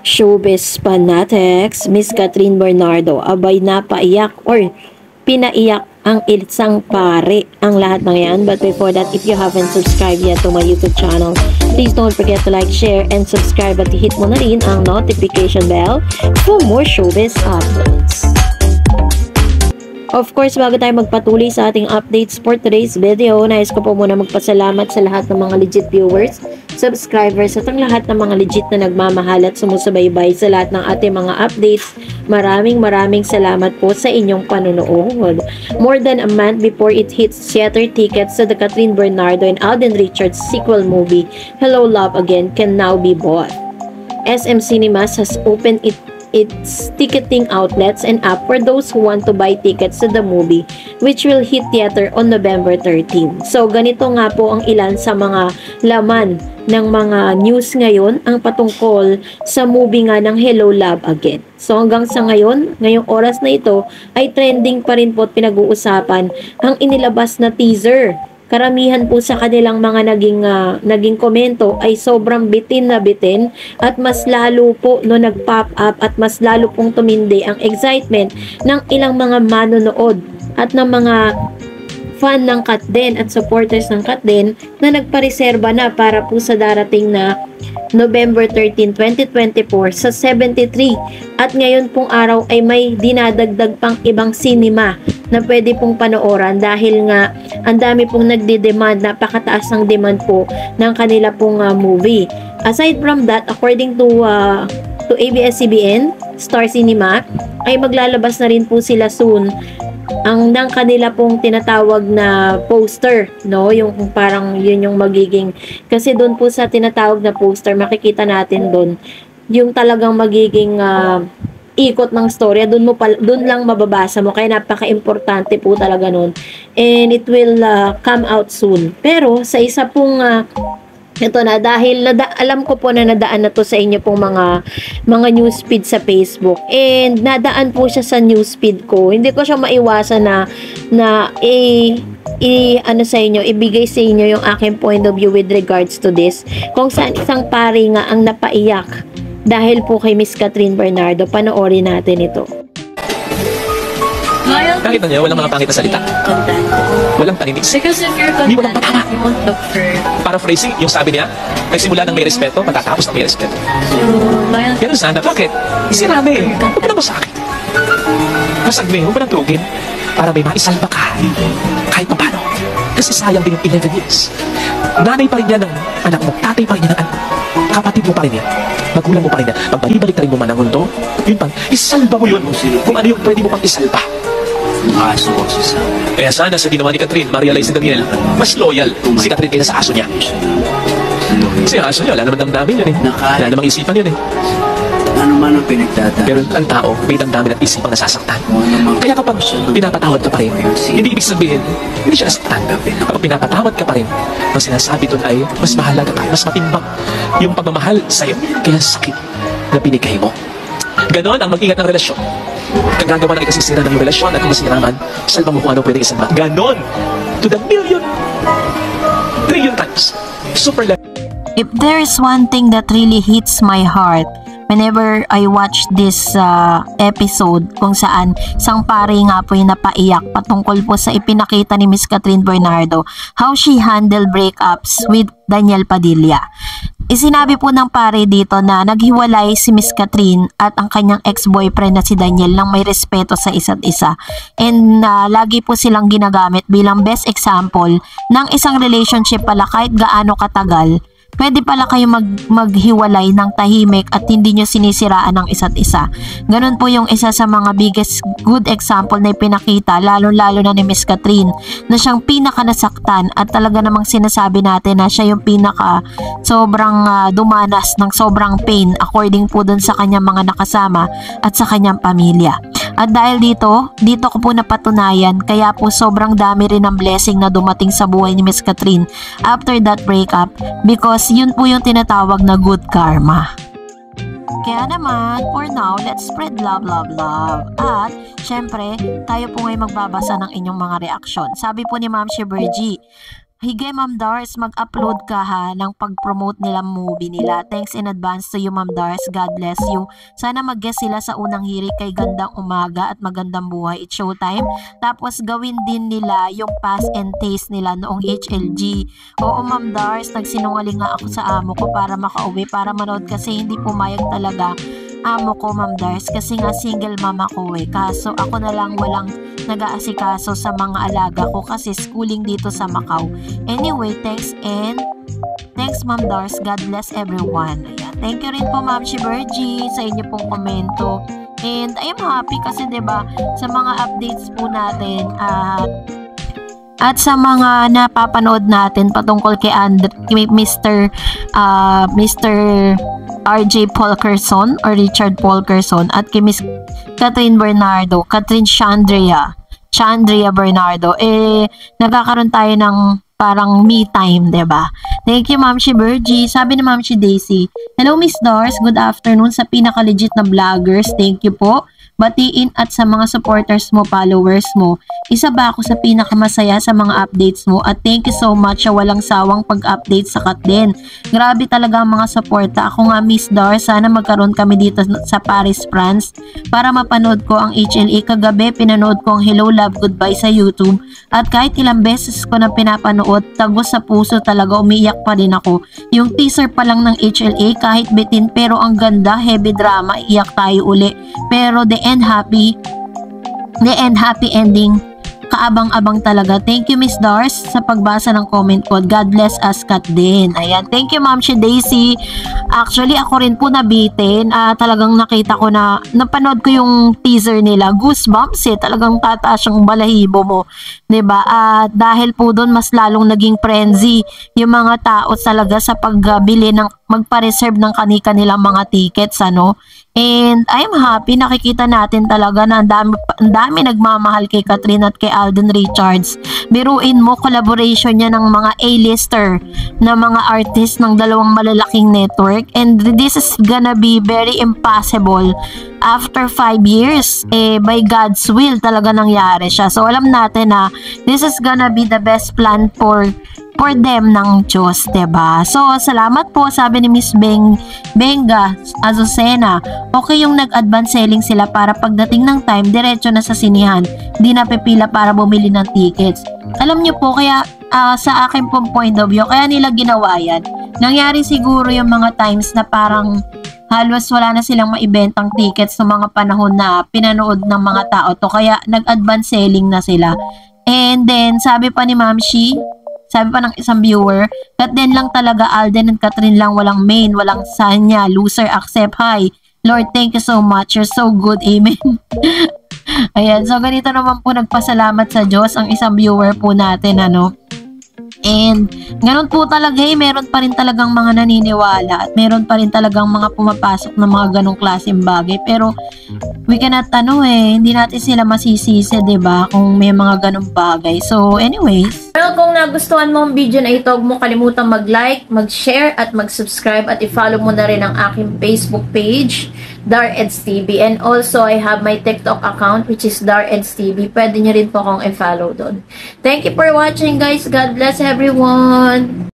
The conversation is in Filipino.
Showbiz fanatics, Miss Catherine Bernardo, abay napaiyak or pinaiyak ang isang pare ang lahat ng yan. But before that, if you haven't subscribed yet to my YouTube channel, please don't forget to like, share, and subscribe at hit mo na rin ang notification bell for more showbiz uploads. Of course, bago tayo magpatuloy sa ating updates for today's video, nais ko po muna magpasalamat sa lahat ng mga legit viewers, subscribers, at ang lahat ng mga legit na nagmamahal at sumusubaybay sa lahat ng ating mga updates. Maraming salamat po sa inyong panonood. More than a month before it hits theater, tickets to the Catherine Bernardo and Alden Richards sequel movie, Hello Love Again, can now be bought. SM Cinemas has opened its ticketing outlets and app for those who want to buy tickets to the movie, which will hit theater on November 13. So ganito nga po ang ilan sa mga laman ng mga news ngayon ang patungkol sa movie nga ng Hello Love Again. So hanggang sa ngayon, ngayong oras na ito ay trending pa rin po at pinag-uusapan ang inilabas na teaser. Karamihan po sa kanilang mga naging komento ay sobrang bitin na bitin at mas lalo po no nag-pop up at mas lalo pong tumindi ang excitement ng ilang mga manonood at ng mga fan ng Katden at supporters ng Katden na nagpareserba na para po sa darating na November 13, 2024 sa 73 at ngayon pong araw ay may dinadagdag pang ibang cinema na pwede pong panooran dahil nga ang dami pong nagde-demand, napakataas ng demand po ng kanila pong movie. Aside from that, according to ABS-CBN, Star Cinema, ay maglalabas na rin po sila soon ang ng kanila pong tinatawag na poster, no? Yung parang yun yung magiging, kasi doon po sa tinatawag na poster, makikita natin doon yung talagang magiging ikot ng storya, doon lang mababasa mo, kaya napaka-importante po talaga nun, and it will come out soon. Pero sa isa pong ito na, dahil alam ko po na nadaan na to sa inyo pong mga newsfeed sa Facebook, and nadaan po siya sa newsfeed ko, hindi ko siya maiwasan na ano sa inyo, ibigay sa inyo yung aking point of view with regards to this, kung saan isang pare nga ang napaiyak dahil po kay Miss Catherine Bernardo. Panoorin natin ito. Nakita niyo, walang mga pangit na salita. Walang paninis. Hindi walang patama. Paraphrasing, yung sabi niya, nagsimula ng may respeto, matatapos ng may respeto. Ganun sana. Bakit? Isirami. Huwag na mo sa akin. Masagme, huwag mo nang tugin para may maisalba ka. Kahit pa paano. Kasi sayang din yung 11 years. Nanay pa rin yan ng anak mo. Tatay pa rin yan ng anak mo. Kapatid mo pa rin yan. Magulang mo pa rin yan. Pag balibalik ka rin mo man ang mundo, yun pang, isalba mo yun. Kung ano yung pwede mo pang isalba. Aso ko si Sam. Kaya sana sa ginawa ni Catherine, ma-realize ni Daniel, mas loyal si Catherine kaysa sa aso niya. Kasi ang aso niya, wala naman damdamin yun eh. Wala namang isipan yun eh. Ano man ang pinagdadaan. Pero ang tao, may damdamin at isipang nasasaktan. Kaya kapag pinapatawad ka pa rin, hindi ibig sabihin, hindi siya nasaktan. Kapag pinapatawad ka pa rin, ang sinasabi doon ay, mas mahalaga ka, mas matimbang yung pagmamahal sa'yo, kaya sakit na binigay mo. Ganon ang mag-ingat ng relasyon. Kung gagawa ng ikasisira ng relasyon at kung masiraman, salba mo kung ano pwede isalba. Ganon! To the trillion times. Super love. If there is one thing that really hits my heart whenever I watch this episode, kung saan isang pare nga po yung napaiyak patungkol po sa ipinakita ni Miss Catherine Bernardo, how she handled breakups with Daniel Padilla. Isinabi po ng pare dito na naghiwalay si Miss Catherine at ang kanyang ex-boyfriend na si Daniel ng may respeto sa isa't isa. And lagi po silang ginagamit bilang best example ng isang relationship pala kahit gaano katagal, pwede pala kayo maghiwalay ng tahimik at hindi nyo sinisiraan ng isa't isa. Ganun po yung isa sa mga biggest good example na ipinakita, lalo-lalo na ni Miss Catherine, na siyang pinaka nasaktan at talaga namang sinasabi natin na siya yung pinaka sobrang dumanas ng sobrang pain according po dun sa kanyang mga nakasama at sa kanyang pamilya. At dahil dito ko po napatunayan, kaya po sobrang dami rin ng blessing na dumating sa buhay ni Miss Catherine after that breakup, because yun po yung tinatawag na good karma. Kaya naman, for now, let's spread love, love, love. At, syempre, tayo po ngayon magbabasa ng inyong mga reaksyon. Sabi po ni Ma'am Shibergy, Hige Ma'am Dars, mag-upload ka ha ng pag-promote nila movie nila. Thanks in advance to you Ma'am Dars. God bless you. Sana mag-guest sila sa unang hirit kay Gandang Umaga at Magandang Buhay. It's showtime. Tapos gawin din nila yung pass and taste nila noong HLG. Oo Ma'am Dars, nagsinungaling nga ako sa amo ko para makauwi, para manood kasi hindi pumayag talaga amo ko Ma'am Dars kasi nga single mama ko kaso ako na lang walang nag-aasikaso sa mga alaga ko kasi schooling dito sa Macau. Anyway, thanks Ma'am Dars. God bless everyone. Ayan. Thank you rin po Ma'am Shibergy sa inyo pong komento. And I am happy kasi 'di ba sa mga updates po natin at sa mga napapanood natin patungkol kay Mr. RJ Polkerson or Richard Polkerson at kay Miss Catherine Chandria Bernardo, nagkakaroon tayo ng parang me time, 'di ba? Thank you Ma'am Shibergy. Sabi ni Ma'am Daisy, hello Miss Dars, good afternoon sa pinaka-legit na vloggers. Thank you po. Batiin at sa mga supporters mo, followers mo. Isa ba ako sa pinakamasaya sa mga updates mo at thank you so much sa walang sawang pag-update sa din. Grabe talaga ang mga suporta. Ako nga Miss Dar, sana magkaroon kami dito sa Paris, France para mapanood ko ang HLA. Kagabi, pinanood ko ang Hello Love Goodbye sa YouTube at kahit ilang beses ko na pinapanood, tagos sa puso talaga, umiiyak pa rin ako. Yung teaser pa lang ng HLA kahit bitin pero ang ganda, heavy drama, iyak tayo uli. Pero the end happy ending, kaabang-abang talaga. Thank you Miss Dars sa pagbasa ng comment ko. God bless us Kat din. Ayan, thank you Ma'am Daisy. Actually ako rin po nabitin. Talagang nakita ko na napanood ko yung teaser nila. Goosebumps talagang tataas yung balahibo mo, 'di ba? Dahil po doon mas lalong naging frenzy yung mga tao talaga sa pagbili ng magpa-reserve ng kanilang mga tickets And I'm happy, nakikita natin talaga na ang dami nagmamahal kay Catherine at kay Alden Richards. Biruin mo, collaboration niya ng mga A-lister na mga artist ng dalawang malalaking network. And this is gonna be very impossible. After 5 years, by God's will talaga nangyari siya. So alam natin na this is gonna be the best plan for them ng Diyos, diba? So, salamat po, sabi ni Miss Benga Azucena. Okay yung nag-advance selling sila para pagdating ng time, diretso na sa sinihan. Hindi na pipila para bumili ng tickets. Alam nyo po, kaya sa akin pong point of view, kaya nila ginawa yan. Nangyari siguro yung mga times na parang halos wala na silang maibentang tickets sa mga panahon na pinanood ng mga tao to. Kaya nag-advance selling na sila. And then, sabi pa ni Ma'am Shi, sabi pa ng isang viewer, Kat din lang talaga, Alden and Catherine lang, walang main, walang sanya, loser, accept, hi. Lord, thank you so much, you're so good, amen. Ayan, so ganito naman po nagpasalamat sa Diyos ang isang viewer po natin, And ganun po talaga meron pa rin talagang mga naniniwala at meron pa rin talagang mga pumapasok na mga ganong klaseng bagay. Pero we cannot hindi natin sila masisisi, 'di ba? Kung may mga ganong bagay. So anyways, Well, kung nagustuhan mo ang video na ito, huwag mo kalimutang mag-like, mag-share at mag-subscribe at i-follow mo na rin ang aking Facebook page, DarEdsTV. And also, I have my TikTok account which is DarEdsTV. Pwede nyo rin po akong i-follow doon. Thank you for watching guys. God bless everyone.